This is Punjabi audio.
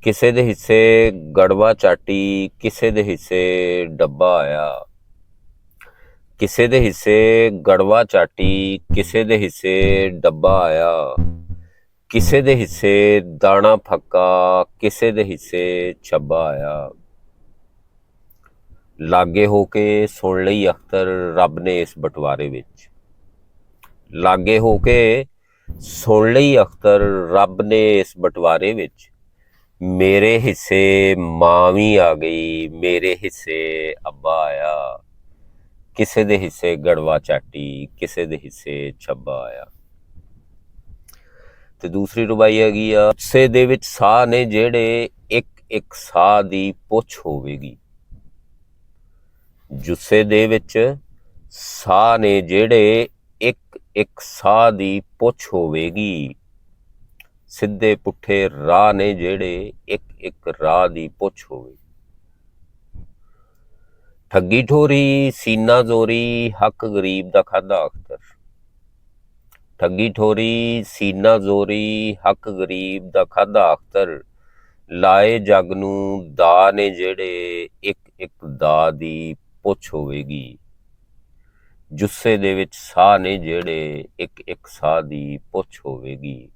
ਕਿਸੇ ਦੇ ਹਿੱਸੇ ਗੜਵਾ ਚਾਟੀ, ਕਿਸੇ ਦੇ ਹਿੱਸੇ ਡੱਬਾ ਆਇਆ। ਕਿਸੇ ਦੇ ਹਿੱਸੇ ਗੜਵਾ ਚਾਟੀ, ਕਿਸੇ ਦੇ ਹਿੱਸੇ ਡੱਬਾ ਆਇਆ। ਕਿਸੇ ਦੇ ਹਿੱਸੇ ਦਾਣਾ ਫੱਕਾ, ਕਿਸੇ ਦੇ ਹਿੱਸੇ ਛੱਬਾ ਆਇਆ। ਲਾਗੇ ਹੋ ਕੇ ਸੁਣ ਲਈ ਅਖਤਰ ਰੱਬ ਨੇ ਇਸ ਬਟਵਾਰੇ ਵਿੱਚ। ਲਾਗੇ ਹੋ ਕੇ ਸੁਣ ਲਈ ਅਖਤਰ ਰੱਬ ਨੇ ਇਸ ਬਟਵਾਰੇ ਵਿੱਚ। ਮੇਰੇ ਹਿੱਸੇ ਮਾਂ ਵੀ ਆ ਗਈ, ਮੇਰੇ ਹਿੱਸੇ ਅੱਬਾ ਆਇਆ। ਕਿਸੇ ਦੇ ਹਿੱਸੇ ਗੜਵਾ ਚਾਟੀ, ਕਿਸੇ ਦੇ ਹਿੱਸੇ ਛੱਬਾ ਆਇਆ। ਤੇ ਦੂਸਰੀ ਰੁਬਾਈ ਹੈਗੀ ਆ, ਜੁੱਸੇ ਦੇ ਵਿੱਚ ਸਾਹ ਨੇ ਜਿਹੜੇ, ਇੱਕ ਇੱਕ ਸਾਹ ਦੀ ਪੁੱਛ ਹੋਵੇਗੀ। ਜੁੱਸੇ ਦੇ ਵਿੱਚ ਸਾਹ ਨੇ ਜਿਹੜੇ, ਇੱਕ ਇੱਕ ਸਾਹ ਦੀ ਪੁੱਛ ਹੋਵੇਗੀ। ਸਿੱਧੇ ਪੁੱਠੇ ਰਾਹ ਨੇ ਜਿਹੜੇ, ਇੱਕ ਇੱਕ ਰਾਹ ਦੀ ਪੁੱਛ ਹੋਵੇਗੀ। ਠੱਗੀ ਠੋਰੀ ਸੀਨਾ ਜ਼ੋਰੀ, ਹੱਕ ਗਰੀਬ ਦਾ ਖਾਧਾ ਅਖਤਰ। ਠੱਗੀ ਠੋਰੀ ਸੀਨਾ ਜ਼ੋਰੀ, ਹੱਕ ਗਰੀਬ ਦਾ ਖਾਧਾ ਅਖਤਰ। ਲਾਏ ਜੱਗ ਨੂੰ ਦਾ ਨੇ ਜਿਹੜੇ, ਇੱਕ ਇੱਕ ਦਾ ਦੀ ਪੁੱਛ ਹੋਵੇਗੀ। ਜੁੱਸੇ ਦੇ ਵਿੱਚ ਸਾਹ ਨੇ ਜਿਹੜੇ, ਇੱਕ ਇੱਕ ਸਾਹ ਦੀ ਪੁੱਛ ਹੋਵੇਗੀ।